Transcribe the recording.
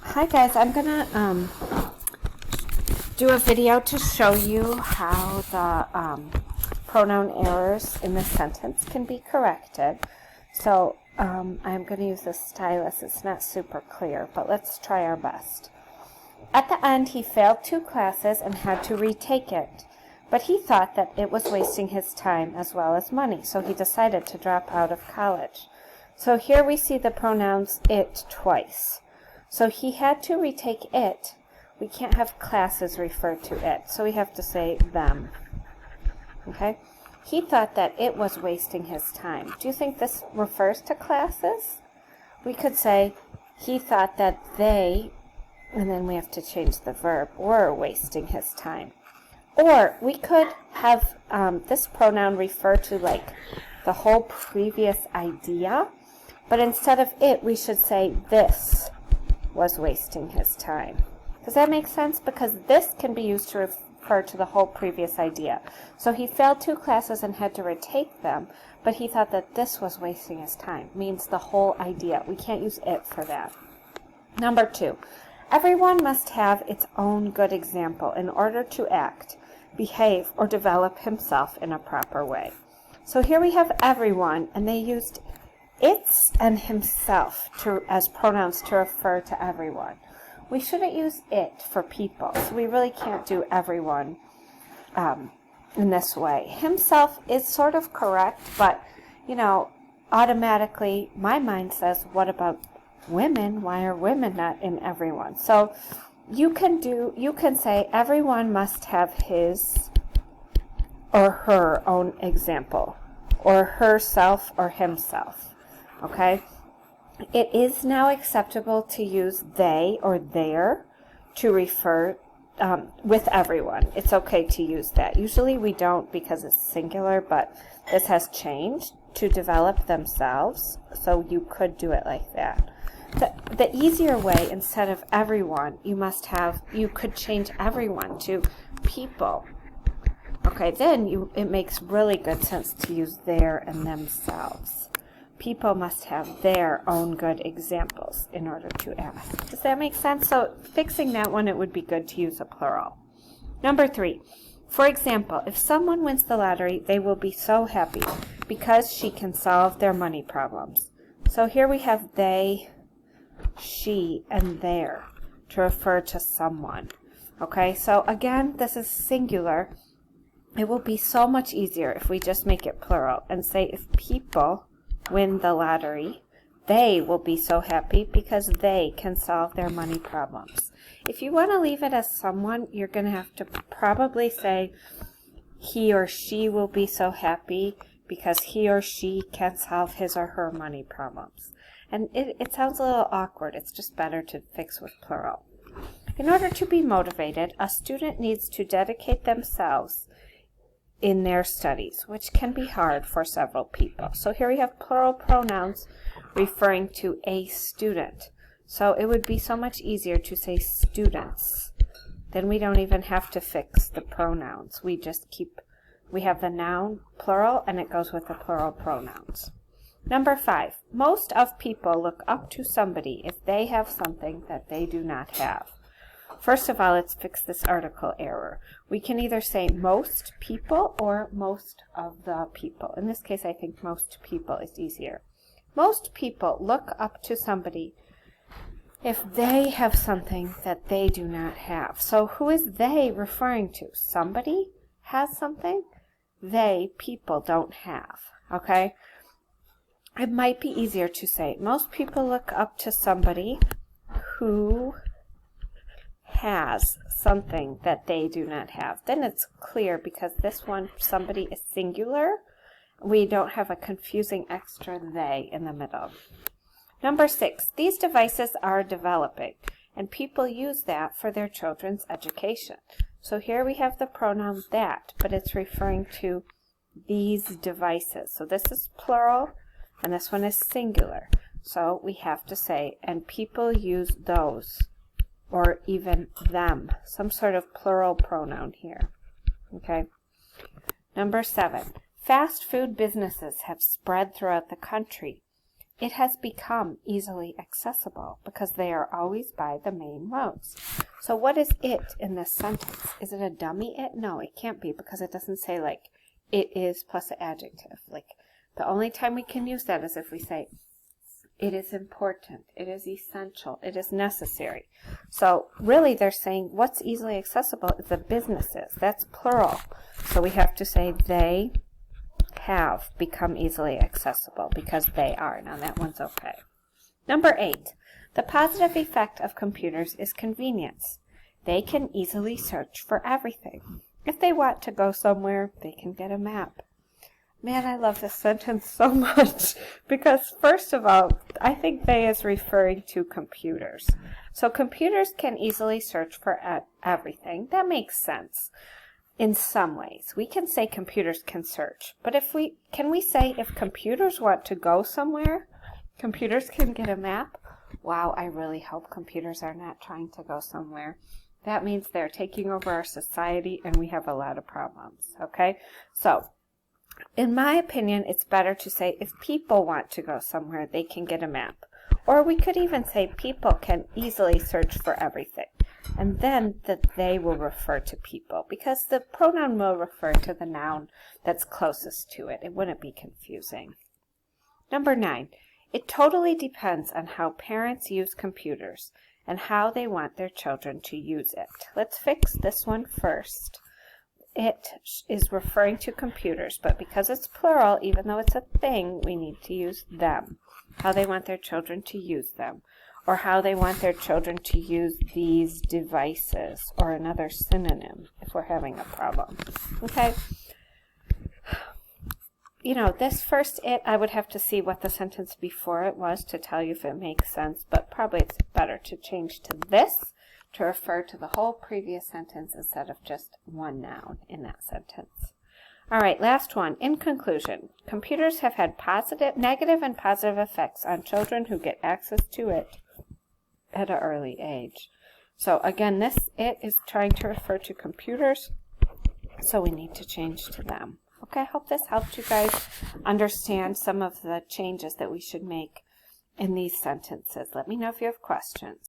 Hi guys, I'm gonna do a video to show you how the pronoun errors in this sentence can be corrected. So I'm going to use this stylus. It's not super clear, but let's try our best. At the end, he failed 2 classes and had to retake it, but he thought that it was wasting his time as well as money, so he decided to drop out of college. So here we see the pronouns it twice. So he had to retake it. We can't have classes refer to it, so we have to say them. Okay? He thought that it was wasting his time. Do you think this refers to classes? We could say he thought that they, and then we have to change the verb, were wasting his time. Or we could have this pronoun refer to like the whole previous idea, but instead of it, we should say this was wasting his time. Does that make sense? Because this can be used to refer to the whole previous idea. So he failed 2 classes and had to retake them, but he thought that this was wasting his time. Means the whole idea. We can't use it for that. Number 2. Everyone must have its own good example in order to act, behave, or develop himself in a proper way. So here we have everyone, and they used its and himself as pronouns to refer to everyone. We shouldn't use it for people, so we really can't do everyone in this way. Himself is sort of correct, but, automatically my mind says, what about women? Why are women not in everyone? So you can say everyone must have his or her own example, or herself or himself. Okay? It is now acceptable to use they or their to refer with everyone. It's okay to use that. Usually we don't because it's singular, but this has changed to develop themselves, so you could do it like that. The easier way, instead of everyone, you could change everyone to people. Okay, then it makes really good sense to use their and themselves. People must have their own good examples in order to ask. Does that make sense? So fixing that one, it would be good to use a plural. Number 3. For example, if someone wins the lottery, they will be so happy because she can solve their money problems. So here we have they, she, and their to refer to someone. Okay, so again, this is singular. It will be so much easier if we just make it plural and say if people win the lottery, they will be so happy because they can solve their money problems. If you want to leave it as someone, you're going to have to probably say he or she will be so happy because he or she can solve his or her money problems. And it sounds a little awkward. It's just better to fix with plural. In order to be motivated, a student needs to dedicate themselves in their studies, which can be hard for several people. So here we have plural pronouns referring to a student. So it would be so much easier to say students. Then we don't even have to fix the pronouns. We have the noun plural and it goes with the plural pronouns. Number 5. Most of people look up to somebody if they have something that they do not have. First of all, let's fix this article error. We can either say most people or most of the people. In this case, I think most people is easier. Most people look up to somebody if they have something that they do not have. So who is they referring to? Somebody has something they, people, don't have. Okay? It might be easier to say most people look up to somebody who has something that they do not have. Then it's clear because this one, somebody, is singular. We don't have a confusing extra they in the middle. Number 6, these devices are developing, and people use that for their children's education. So here we have the pronoun that, but it's referring to these devices. So this is plural, and this one is singular. So we have to say, and people use those, or even them, some sort of plural pronoun here. Okay. Number 7, fast food businesses have spread throughout the country. It has become easily accessible because they are always by the main roads. So what is it in this sentence? Is it a dummy it? No, it can't be because it doesn't say like it is plus an adjective. Like the only time we can use that is if we say it is important, it is essential, it is necessary. So really they're saying what's easily accessible is the businesses. That's plural. So we have to say they have become easily accessible because they are. Now that one's okay. Number 8. The positive effect of computers is convenience. They can easily search for everything. If they want to go somewhere, they can get a map. Man, I love this sentence so much because, first of all, I think they is referring to computers. So computers can easily search for everything. That makes sense in some ways. We can say computers can search, but can we say if computers want to go somewhere, computers can get a map? Wow, I really hope computers are not trying to go somewhere. That means they're taking over our society and we have a lot of problems, okay? So, in my opinion, it's better to say if people want to go somewhere, they can get a map. Or we could even say people can easily search for everything. And then that they will refer to people because the pronoun will refer to the noun that's closest to it. It wouldn't be confusing. Number 9. It totally depends on how parents use computers and how they want their children to use it. Let's fix this one first. It is referring to computers, but because it's plural, even though it's a thing, we need to use them. How they want their children to use them, or how they want their children to use these devices, or another synonym if we're having a problem. Okay? You know, this first it, I would have to see what the sentence before it was to tell you if it makes sense, but probably it's better to change to this to refer to the whole previous sentence instead of just one noun in that sentence. All right, last one. In conclusion, computers have had negative and positive effects on children who get access to it at an early age. So again, it is trying to refer to computers, so we need to change to them. Okay, I hope this helped you guys understand some of the changes that we should make in these sentences. Let me know if you have questions.